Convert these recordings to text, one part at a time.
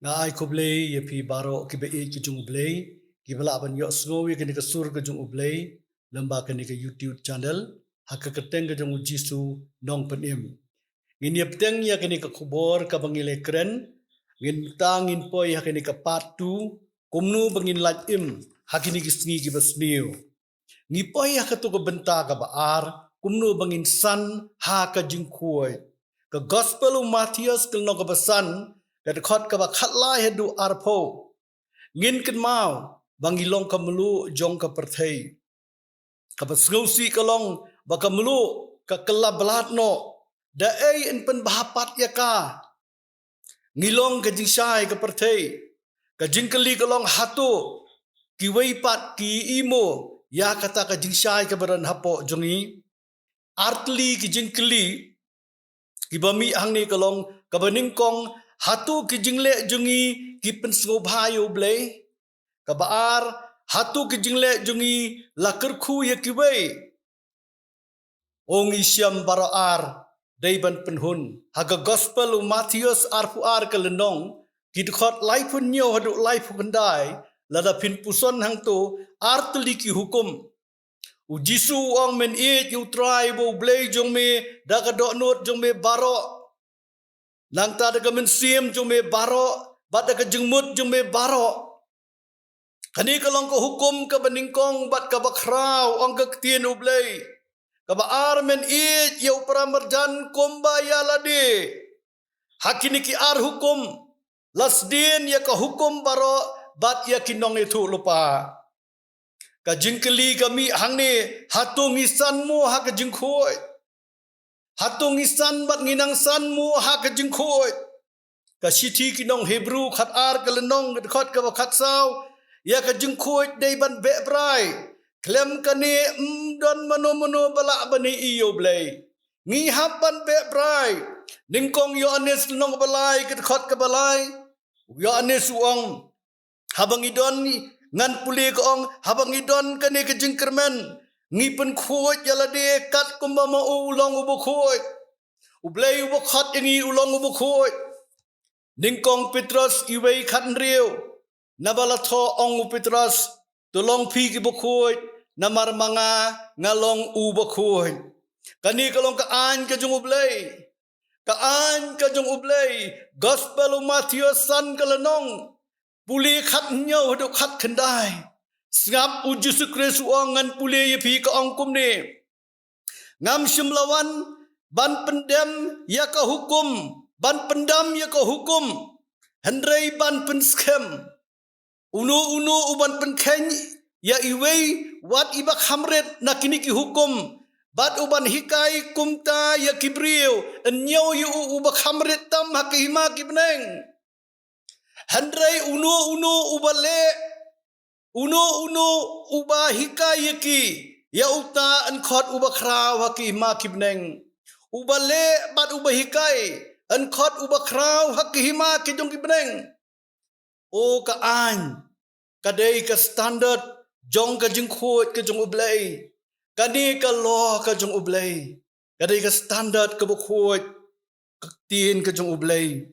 Ngai ko blay ye pi baro ki be e ki jung blay ki bala ban yo snow ye ki ka sur ka jung blay lamba ka ni ka YouTube channel haka ka teng ka jung jisu nong panim ngin ye teng ya ka ni ka kubor ka bangile kren ngin tangin poi haka ni ka patu kumnu bangin laj im haka ni ki sngi ki basniu ngi poi haka tu ka benta ka baar kumnu bangin san haka jing kuoi ka gospel of Matthias kal no ka basan kad khot ka ba khatlai hedu arpho ngin kin mau bangilong ka mulu jong ka perthei ka basngausi kalong ba ka mulu ka kala blat no da ei en pen bahapat ya ka ngilong ka jingshai ka perthei ka jingkali kalong hatu ki weipat ki imo ya kata ka jingshai ka baran hapo jongi artli ki jingkali ki bami hangni kalong ka baningkong hatu ki jingle jungi ki pensgo bhayo blay ka baar hatu ki jingle jungi lakar khu ye ki wei ong isyam baraar daiban penhun haga gospel u Matthias arpu ar kalenong ki khot life nyo hadu life kendai lada pin puson hang to artli ki hukum u jisu ong men e yu try bo blay jong me daga do not jong me baro nang ta daga men sim jong me baro bat daga jengmut jong me baro kani kalong ko hukum ka baningkong bat ka bakrau ong ka tien u blay ka ba ar men e yu pramarjan komba ya lade hakini ki ar hukum lasdin ya ka hukum baro bat ya kinong itu lupa ka jingkeli kami hangni hatung isan mu ha ka jingkhoi hatung isan bat nginang san mu ha ka jingkhoi ka sithi kinong hebrew khat ar kalenong khot ka khat sau ya ka jingkhoi dei ban be brai klem kani don mano bala bani iyo blai ngi hapan be brai ningkong yo anes nong balai ka khot ka balai yo anes uang habang idon ni ngan puli ko ong habang idon kani ke jingkermen ngi pen khoj yala de kat kumba ma ulong ubu khoj ublei ubu khat ngi ulong ubu khoj ningkong Petrus iwei khat riu nabala tho ong Petrus tulong phi ki bu khoj namar manga ngalong ubu khoj kani kalong ka an ka jung ublei ka an ka jung ublei gospel of Matthias san kalanong puli khat nhau hadu khat khandai ngam u Yesu Kristus ngan puli ye phi ka ong kum ni ngam shimlawan ban pendam ya ka hukum ban pendam ya ka hukum hendrei ban pen scam unu uban pen khen ya iwei wat ibak hamret nakini ki hukum bat uban hikai kumta ya kibriu enyo yu ubak hamret tam hakima kibneng handrai unu ubale unu uba hikayeki ya uta an khot uba khrau haki ma kibneng ubale bat uba hikai an khot uba khrau haki ma kijong kibneng o ka an kadai ka standard jong ka jing khot ka jong ublai kani ka lo ka jong ublai kadai ka standard ka bu khot ka tin ka jong ublai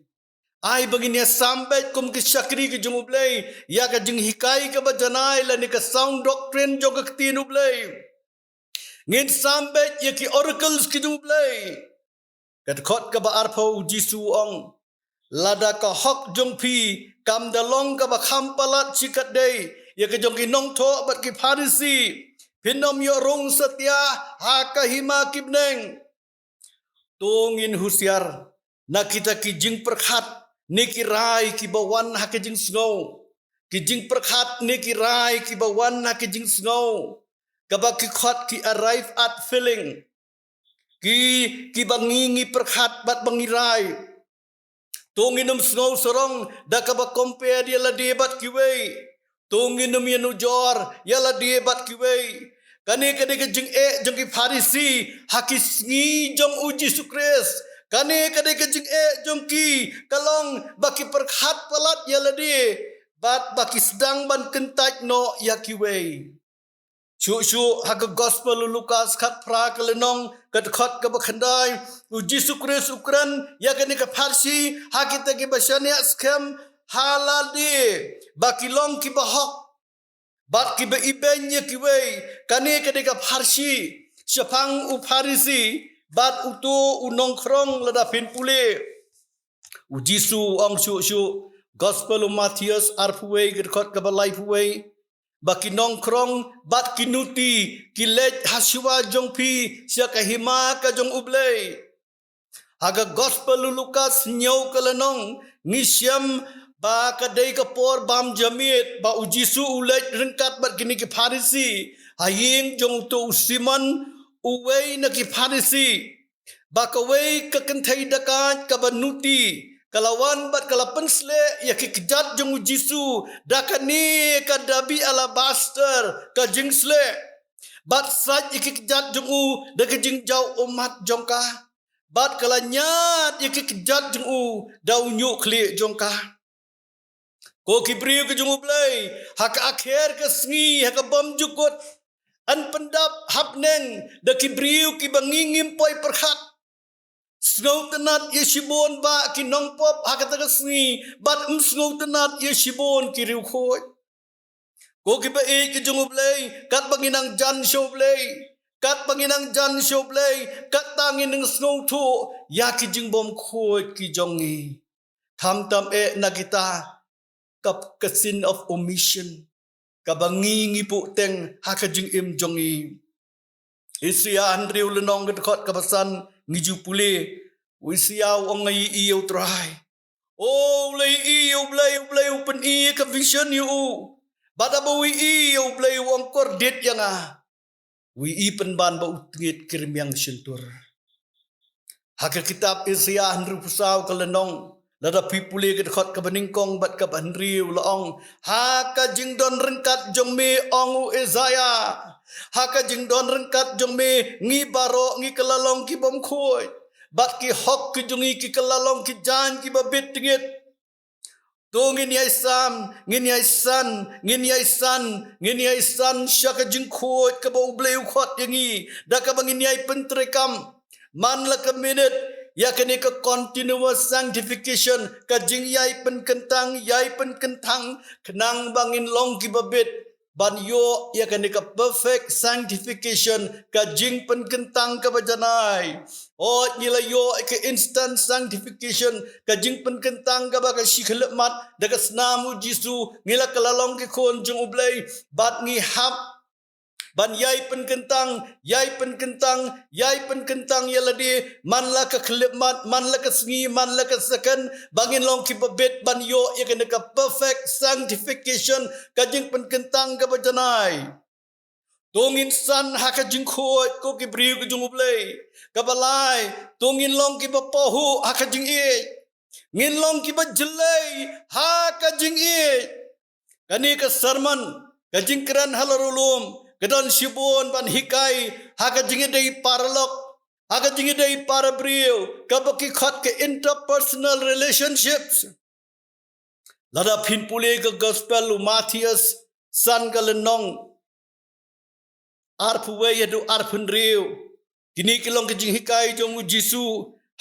ai bagini sampai kum ke syakri ke jung ublai ya ka jing hikai ka bajanai la ni ka sound doctrine jog ka tin ublai ngin sampai ya ki oracles ki jung ublai kat khot ka ba arpho jisu ong lada ka hok jong phi kam dalong ka ba kham palat chikat dei ya ka jong ki nong tho bat ki pharisi phinom yo rong satya ha ka hima kibneng tongin husiar na kita ki jing perkhat niki rai ki bawan ha ki jing snow ki jing perkhat niki rai ki bawan ha ki jing snow kaba ki khot ki arrive at feeling ki bangingi perkhat bat bangi rai tonginum snow sorong da kaba compare dia la debat ki wei tonginum yanu jor ya la debat ki wei kani ke jing jong ki pharisi hakis ngi jong uji sukres kani ke jing jong ki kalong baki perkhat palat ya la de bat baki sedang ban kentaj no ya ki wei Shu haga gospel Lukas khat pra kalenong kat khat ka bakhandai u Jisu Kristus ukran ya kani ka pharsi hakita ki basania scam halade bakilong ki bahok bat ki be ibenye ki wei kane kadeka pharsi syapang u Pharisi bat utu unong krong lada pin pule u Jisu ong shu Gospel Matthias arpuwei gerkot kabalai puwei baki nong krong bat kinuti kilet haswa jongpi sia kahima ka jong ublei aga Gospel Lukas nyau kalanong ngisyam ba kadai kapor bam jamit ba u Jisu ulet rengkat bat kini ki Pharisi haying jong tu Simon uwei na ki Pharisi ba kawei kakentai dakat kabanuti kalawan bat kalapan sle ya ki kejat jong Jisu dakani kadabi alabaster ka jing sle bat saj ya ki kejat jong da ka jing jau umat jongka bat kalanyat ya ki kejat jong dau nyu kli jongka ko kibriu ke jong blai hak akhir ke sngi hak bom jukut an pendap hapneng da kibriu ki bangingim poi perhat Sngau tenat ye shibon ba ki nong pop hakata sngi bat sngau tenat ye shibon ki riu khoi ko ki ba e ki jong blai kat banginang jan show blai kat banginang jan show blai kat tangin ng sngau thu ya ki jing bom khoi ki jongi tham tam e nagita kap kasin of omission kabangi ngi pu teng hakajing im jongi Isia Andrew lenong gedkot kabasan ngiju pule wisia ong ngai iu trai oh lei iu blai pen i ka vision yu bada bo wi iu blai ong kor det yang wi i pen ban ba utngit kirim yang sentur hak kitab Isia Andrew pusau kalenong lada pipule gedkot kabaningkong bat ka Andrew laong haka jingdon rengkat jong me ong Isaiah haka jing don rengkat jong me ngi baro ngi kelalong ki bom khoi bat ki hok ki jungi ki kelalong ki jan ki babit tingit to ngin yai sam ngin yai san syaka jing khoi ka bo bleu khot yangi da ka bangin yai pentrekam man la ka minute ya kene ka continuous sanctification ka jing yai pen kentang kenang bangin long ki babit ban yo ya kan ka perfect sanctification ka jing pen kentang ka bajanai o nila yo ka instant sanctification ka jing pen kentang ka ba ka shikhlmat daga snamu Jisu ngila kalalong ki khon jung ublai bat ngi hap ban yai pen kentang yaladi man la ka khlipmat man la ka sngi man la ka second bangin long ki babet ban yo ya kan ka perfect sanctification ka jing pen kentang ka bajanai tongin san ha ka jing khoi ko ki briu ku jung ublai ka balai tongin long ki bapohu ha ka jing e ngin long ki bajelai ha ka jing e kani ka sermon ka jing kran halarulum Kedon shibon ban hikai haka jingi dei paralok haka jingi dei parabriu kabaki khat ke interpersonal relationships lada phin pule ka Gospel Matthias san kalenong arpuwe yadu arpunriu kini kilong ke jing hikai jong Jisu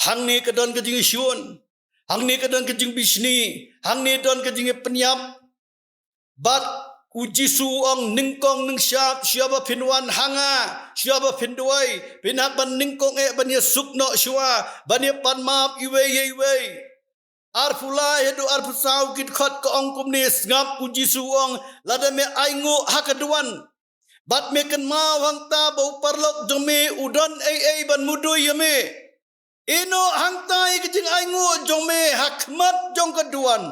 hangni kedon ke jing shun hangni kedon ke jing bisni hangni don ke jing penyap bat Uji suong ningkong ning siapa pinwan hanga siapa pinduai pinaban ningkong banya sukno shua banya pan map iwe arfula hedu arfusau kit khot ko ongkum ni ngap uji suong lada me aingu hakaduan bat me kan ma wang ta bau parlok jome udon ban mudu yame ino hangtai kijing aingu jome hakmat jong kaduan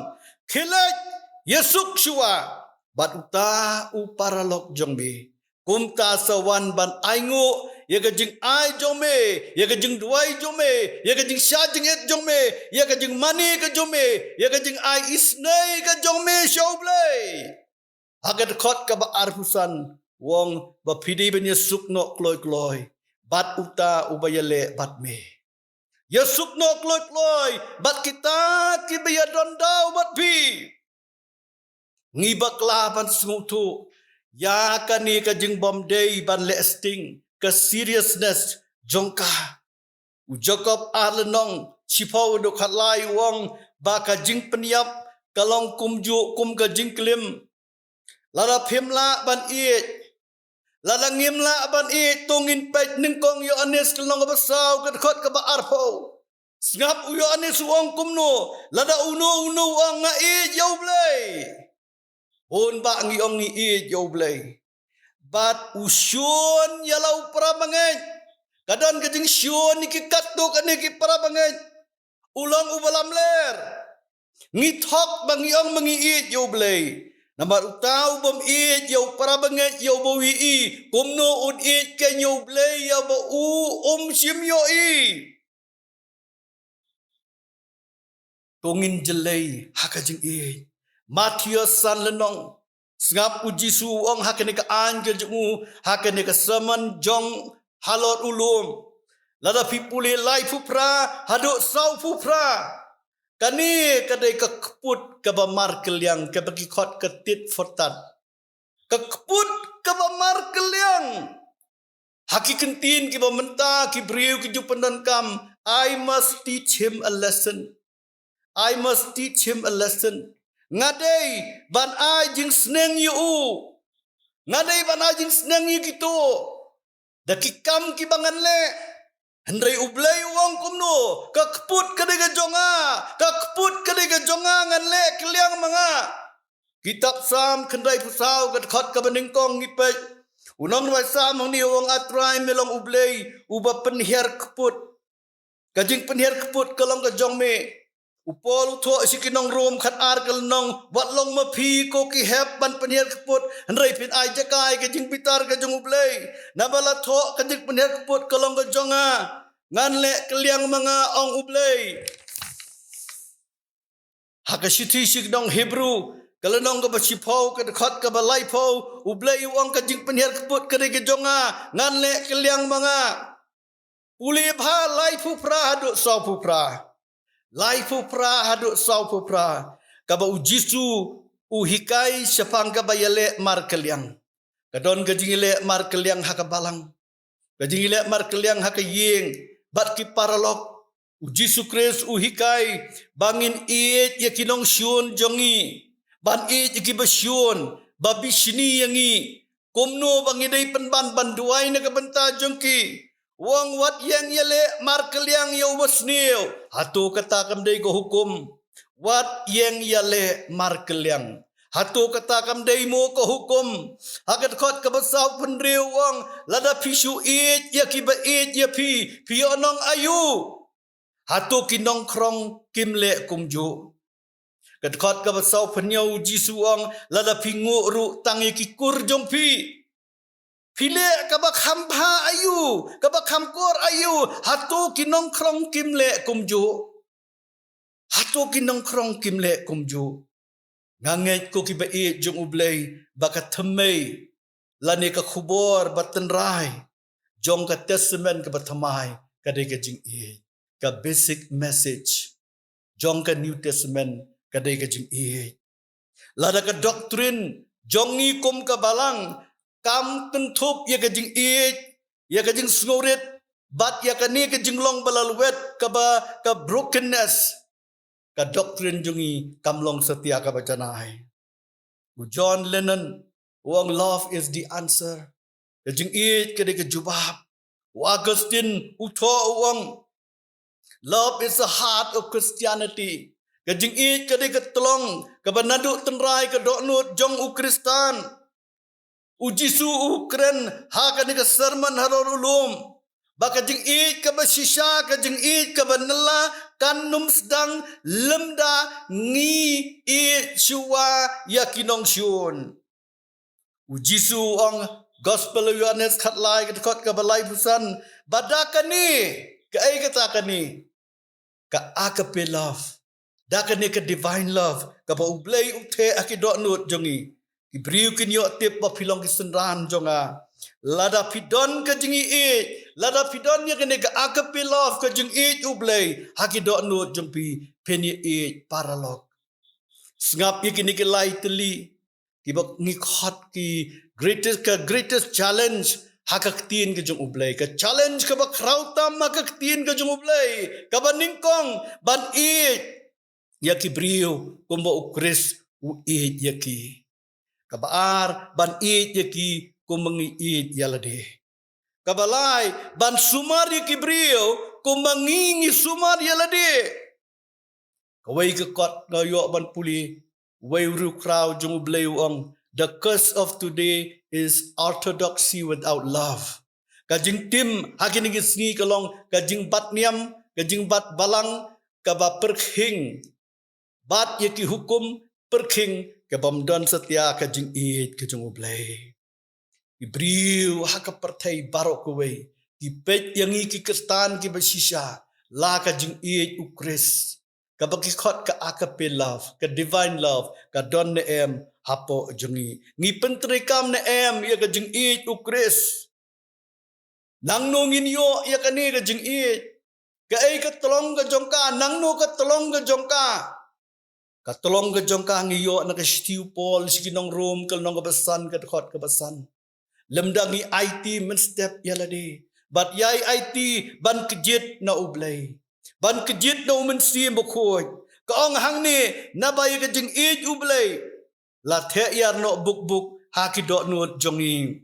khilat yesuk shua bat uta uparalok jongbe kumta sawan ban aingu ya gajing ai jongme ya gajing duai jongme ya gajing shajing et jongme ya gajing mani ka jongme ya gajing ai isnai ka jongme shaublai agat khot ka ba arpusan wong ba pidi ben yesukno kloi bat uta ubayale bat me yesukno kloi bat kita ki biya dondau bat pi ngibak laban sengutu ya kani ka jing bom day ban lasting ka seriousness jongka u Jacob arlenong chipau do khalai wong ba ka jing penyap kalong kumju kum ka jingklim lara phimla ban it lara ngimla ban it tungin pet ningkong yo anes kalong ba saw ka khot ka ba arpo ngap uyo anes uang kumno lara uno ang nga it yo blay on ba ngi ong ni it yo blay bat usyun yalau para mangai kadon kajing syun ni kikatuk ani ki para mangai ulang ubalam ler ngithok bangi ong mangi it yo blay namar utau bom it yo para mangai yo bo wi i kumno ud it ken yo blay yo bo sim yo i tongin jelay hakajing it Matius san lenong Sngap uji suong hakene ka angel jungu hakene ka saman jong halot ulum lada pipule lai pupra haduk sau pupra kani kadai ka keput ka ba markel yang ka bagi khot ka tit fortat ka keput ka ba markel yang haki kentin ki ba menta ki briu ki jupanan kam I must teach him a lesson ngadai ban ai jing sneng yu ngadai ban ai jing sneng yu gitu daki kam ki bangan le hendrai ublai wong kumno ka keput kadai ka jonga ngan le kliang manga kitab sam kendai pusau ka khot ka beningkong ngipet unong wai sam hong ni wong atrai melong ublai uba penhiar keput kajing penhiar keput kalong ka jong me upol utho sikinong room khat ar kalnong watlong mapi ko ki hep ban penhiar keput hendrai pin ai jakai ke jing pitar ke jong ublei nabala tho ke jing penhiar keput kalong ke jonga ngan le kliang manga ong ublei hakashiti sikdong hebrew kalnong ke bachipau ke khat ke balai pau ublei ong ke jing penhiar keput ke jonga ngan le kliang manga uli bha lai pupra hadu sau pupra Lai pupra haduk sau pupra kaba ujisu uhikai sepang kaba yale markeliang kadon gajingile markeliang hakabalang gajingile markeliang hakayeng bat ki paralok ujisu kres uhikai bangin it yakinong syun jongi ban it yaki basyun babi sini yangi kumno bangidai penban banduai na kabenta jongki wang wat yang yale markel yang yo wasnil hatu kata kamdai ko hukum wat yang yale markel yang hatu kata kamdai mo ko hukum hagat khot ka basau pendriu wang lada pisu it ya ki ba it ya pi onong ayu hatu kinong krong kimle kumju kat khot ka basau penyau jisuang lada pingu ru tangi ki kur jong pi Pile kabak hampa ayu, kabak hamkor ayu, hatu kinong krong kimle kumju. Hatu kinong krong kimle kumju. Nganget ko kiba it jong ublay, baka temay, lani ka kubor batan rai, jong ka testament ka batamay, kadai ka jing it, ka basic message, jong ka New Testament, kadai ka jing it. Lada ka doctrine, jongi kum ka balang, kam tentup ya kajing it ya kajing sngorit bat ya kani kajing long balaluet ka brokenness ka doctrine jungi kamlong setia ka bacanai John Lennon wang love is the answer kajing it kade ka jubab Augustine utho wang love is the heart of Christianity kajing it kade ka tolong ka banadu tenrai ka doknut jong Kristan Ujisu ukren hakani ka sermon harorulum baka jing it ka basisha ka jing it ka banala kanum sedang lemda ngi it shuwa yakinong syun ujisu ong gospel Yohanes khatlai ka khot ka balai pusan badakani ka ai katakani ka agape love dakani ka divine love ka ba ublay uthe akidot nut jongi Ibriu kinyo tip ba pilong kisenran jonga lada pidon ka jingi it lada pidon ya kene ka agape love ka jing it ublay hakidot nut jongpi peni it paralog sngap ye kini ke lai teli ki bak ngi khot ki greatest challenge hakaktin ke jong ublay ka challenge ka bak rautam hakaktin ke jong ublay ka baningkong ban it yaki brio kumba ukris u id yaki. Kabaar ban id yaki kumangi id yalade. Kabalay ban sumar yaki brio kumangingi sumar yalade. Kawai kekot ngayo ban puli. Way ru kraw jung blay uang. The curse of today is orthodoxy without love. Kajing tim hakin ngi kalong kajing bat niam, kajing bat balang kaba perkhing. Bat yaki hukum perkhing kabam don setia kajing id kajing ublay. Ibriu haka pertai barok kawai. Kipet yang iki kestan ki basisha la kajing id ukris. Kabakikot ka akape love, ka divine love, ka don ne em hapo jungi. Ngi pentrikam ne em ya ka jing id ukris. Nang no ngin yo ya ka ni ka jing id. Ka ay ka tolong ka jongka, nang no ka tolong ka jongka. Ka tolong ka jongka ngi yo na ka stiu pol sikinong room kal nong ka basan ka dekot ka basan. Lemdangi IT men step yalade. Bat yai IT ban kejit na ublay. Ban kejit na umensi mbokhoy. Kaong hang ni nabay ka jing id ublay. La the yar no buk haki dot no jongi.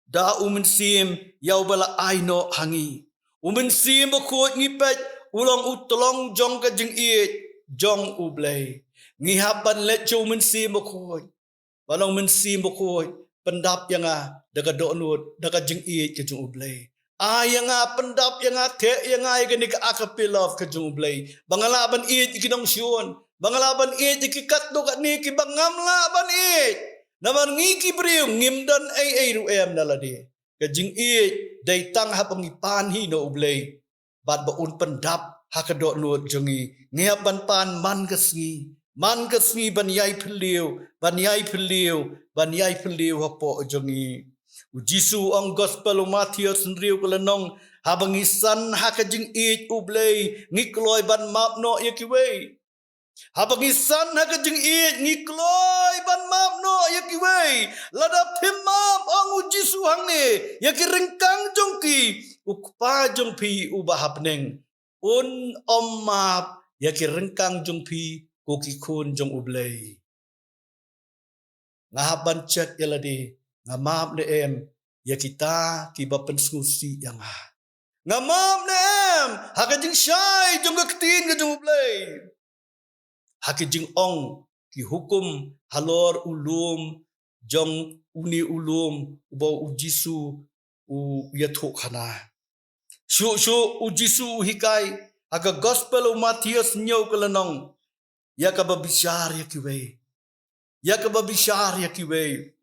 Da umensim yaw bala ay no hangi. Umensi mbokhoy ngipet ulang utolong jong ka jing id jong ublay. Ngihapan let jo umensi mbokhoy. Walang umensi mbokhoy pendap yang daga dot no daga jing id ka jong ublay. Yang pendap yang te yang gani ka akapilov ka jumblay. Bangalaban id ikinong siyon. Bangalaban id ikikat do ka ni ki bangamlaban id. Naman ngiki briyo ngimdan ay ruem naladi. Kajing id day tang hapang ipanhi no ublay. Bad baun pendap hakadot nuot jungi. Ngayaban pan man kasngi. Man kasngi banyay piliw hapo jungi. Jisu ang gospel Matthew sendriu kelenong habang isan hakajing id ublay ngikloy ban mapno yakiway. Habang isan hakajing id ngikloy ban mapno yakiway. Ladap himap ang Jisu hang ni yakirengkang jongki ukpa jongpi ubahapneng. Map yakirengkang jongpi kukikun jong ublay. Ngahaban cek yaladi. Ngamam ne em ya kita kiba penskusi yang ngamam ne em hakajing syai jong ketin ke jong ublay. Hakajing ong ki hukum halor ulum jong uni ulum ubau ujisu u yathuk khana. Syu ujisu hikai aga gospel Matius nyau kelenong ya kababishar ya kiwei. Ya kababishar ya kiwei.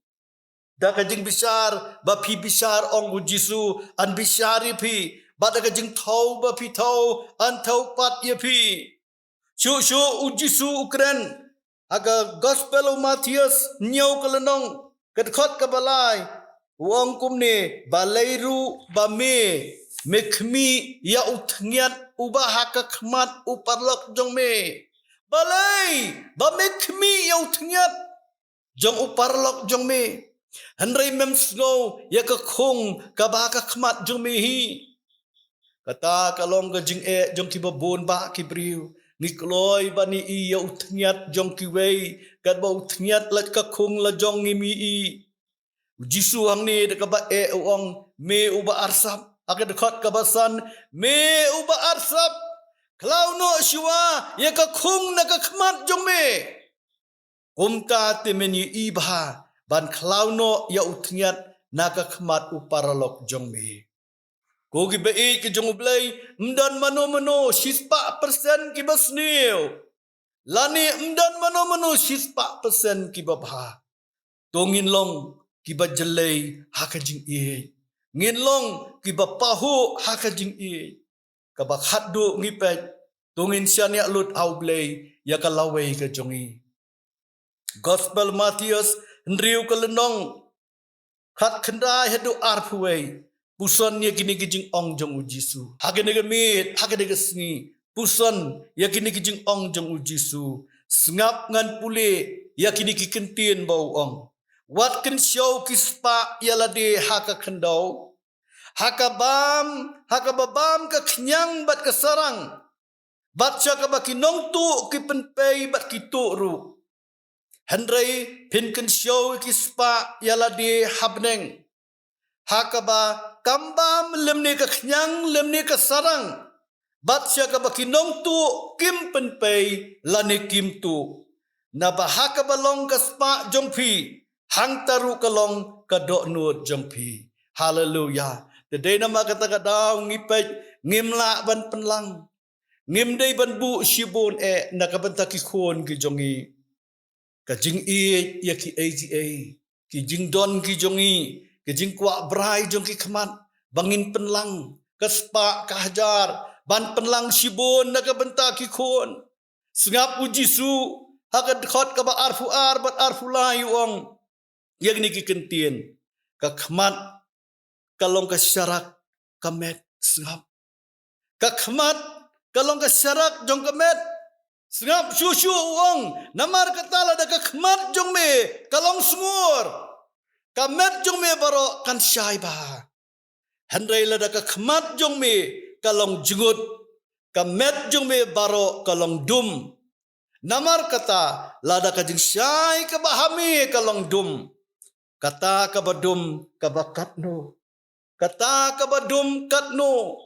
Da kajing bishar ba pi bishar ong ujisu an bishari pi ba da kajing thau ba pi thau an thau pat ye pi shu ujisu ukren aga gospel Matius nyau kelenong kedkhot kabalai wong kumne balairu ba me khmi ya uthniat uba haka khmat uparlok jong me balai ba me khmi ya uthniat jong uparlok jong me Henry memsno ya ka khung ka ba ka khmat jong mehi kata kalong ka jing jong ki babon ba ki briu ngikloy ba ni i ya uthniat jong ki wei kat ba uthniat la ka khung la jong ngimi i jisu hang ni de ka ba uang me uba arsap aka dekat ka basan me uba arsap klau no shua ya ka khung na ka khmat jong me umka te meni i ba ban klauno ya utniat naga khmat uparalok jongme. Kogi bei ki jongublay mdan mano sispa persen ki basniu. Lani mdan mano sispa persen ki babha. Tongin long ki bajelay hakajing i. Ngin long ki bapahu hakajing i. Kabak haddu ngipet tongin sianya lut aublay ya kalaway ka jongi. Gospel Matius Ndriu kelenong khat khandai hedu arpuwei puson ye kini kijing ong jong ujisu hakene gemit hakene gesni puson ye kini kijing ong jong ujisu sngap ngan pule ye kini kikentin bau ong wat ken show kispa yalade haka khandau hakabam ka knyang bat kasarang Bat cha ka ba ki nong tu ki pen pei bat ki tu ru. Henry pin kan show ki spa yala di habneng. Hakaba kambam lemne ka knyang lemne ka sarang. Bat cha ka ba ki nong tu kim pen pei lane kim tu. Na ba hakaba long ka spa jong phi. Hang taru ka long ka do nuot jong phi. Hallelujah. Today nama kata ka daw ngipej ngimla ban penlang. Ngim day ban bu shibon nakabanta ki khon ki jongi. Ka jing ya ki AGA. Ki jing don ki jongi. Ki jing kwa brai jong ki khamat. Bangin penlang. Kaspa kahajar. Ban penlang shibon nakabanta ki khon. Sengap uji su. Hakat khot ka ba arfu ar bat arfu lai wong. Yang ni ki kentien. Ka khamat. Kalong ka syarak kamet sengap. Ka khamat. Kalong ka syarak jong kamet. Sengap syusyu wong. Namar katala da ka khamat jong me. Kalong sungur. Kamet jong me baro kan syai bah. Handrai la da ka khamat jong me. Kalong jengut. Kamet jong me baro kalong dum. Namar kata lada ka jing syai ka bahami kalong dum. Kata ka badum ka bakatno. Kata ka badum katno.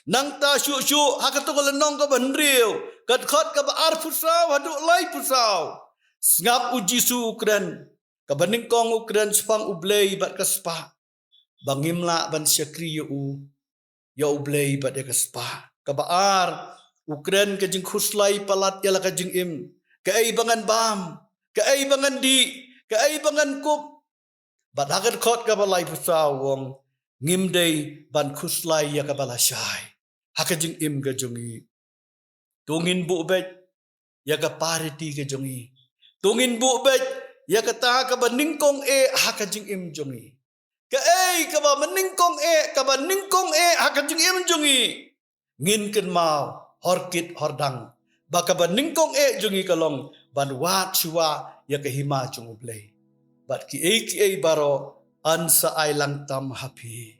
Nang ta syuk-syuk hakato ka lenong ka bandriw. Kat khot ka ba ar pusaw haduk lai pusaw. Sengap uji su ukran. Ka baningkong ukran sepang ublay bat ka spa. Bangimla ban syakri yu. Ya ublay bat ya ka spa. Ka ba ar ukran ka jing khuslay palat yala ka jing im. Ka ay bangan bam. Ka ay bangan di. Ka ay bangan kup. Bat hakat khot ka ba lai pusaw wong. Ngimday ban khuslay ya ka bala syay. Hakajing im ka jongi. Tungin bu bet. Ya ka parity ka jongi. Tungin bu bet. Ya ka ta ka ba ningkong hakajing im jongi. Ka ka ba meningkong ka ba ningkong hakajing im jongi. Ngin ken mau. Horkit hordang. Ba ka ba ningkong jongi kalong. Ban wat syua ya ka hima jong ublay. Bat ki baro. Ansa ay lang tam happy.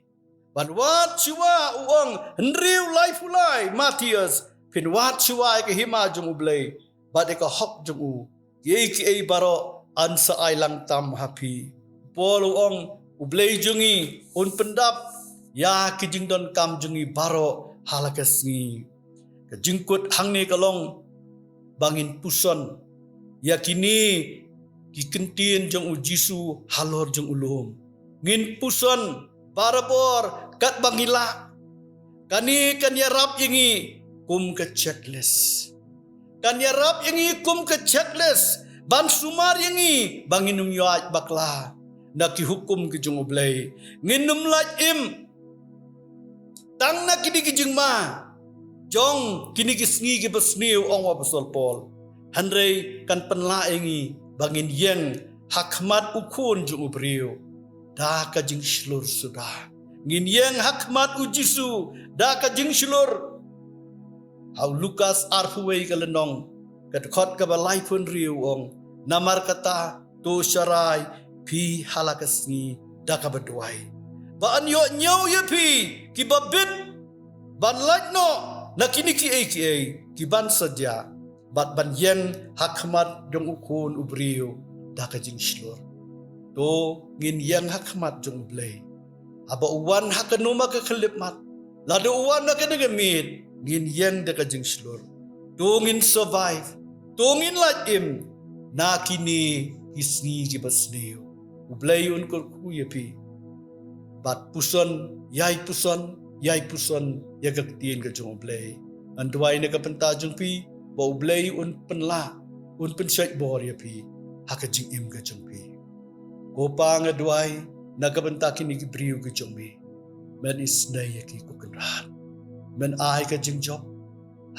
Ban wat syua uang henriu lai fulai Matius pin wat syua ke hima jong ublay bat ka hok jong u ki baro ansa ay lang tam happy pol uang ublay jongi un pendap ya ki jing don kam jongi baro halakas ni ka jingkut hang ni kalong bangin puson ya kini ki kentien jong u Jisu halor jong ulum ngin puson barabor kat bangila kani kan yarap yangi kum ke checklist kan yarap yangi kum ke checklist ban sumar yangi banginum yuaj bakla nak hukum ke jung ublay nginum laj im tang na kini ki jing ma jong kini ki sngi ki besniu ong wa pasol pol handrei kan penla yangi bangin yang hakmat ukun jung ubriu da ka jing shlur sudah ngin yang hakmat ujisu da ka jing shlur hau Lukas arfuwei ka lenong kat khot ka balai pun riu ong namar kata to syarai pi halakasni da ka bedwai ba an yo nyau ye pi ki babit ban lajno nakini ki ki ban saja bat ban yang hakmat jong ukun ubriu da ka jing shlur to ngin yang hakmat jong blay aba uwan hakanuma ka khalipmat lado uwan na kadagamit ngin yang da ka jing shlur to ngin survive to ngin lajim na kini isni ki basniu ublay un ko kuyapi bat puson yai puson ya ka tien ka jong blay andwai na ka penta jong pi ba ublay un penla un pensyait bor ya pi hakajing im ka jong pi Kopang adwai nagabantaki ni Gibriu ki jongmi. Men isnay ki ko kenrat. Men ay ka jing job.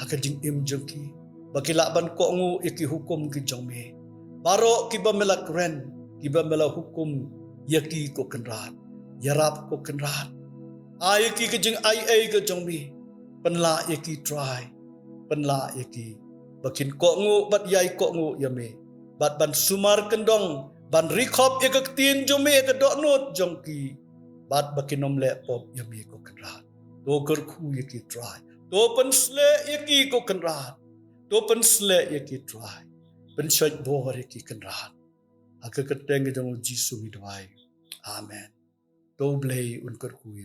Haka jing im jongki. Bakilaban ko ngu iki hukum ki jongmi. Baro kiba melak ren. Kiba mela hukum yaki ko kenrat. Yarap ko kenrat. Ay ki jing ay ka jongmi. Penla yaki try. Penla yaki. Bakin ko ngu bat yai ko ngu yame. Bat ban sumar kendong. Ban rikop ya kektin jome ya kedok not jongki. Bat bakinom lepop ya mi ko kenrat. Doger ku ya ki try. to pen sle yaki ko kenrat to pen sle yaki try pen church bor yaki kenrat akakateng jong jisu midwai amen to blay un kor kui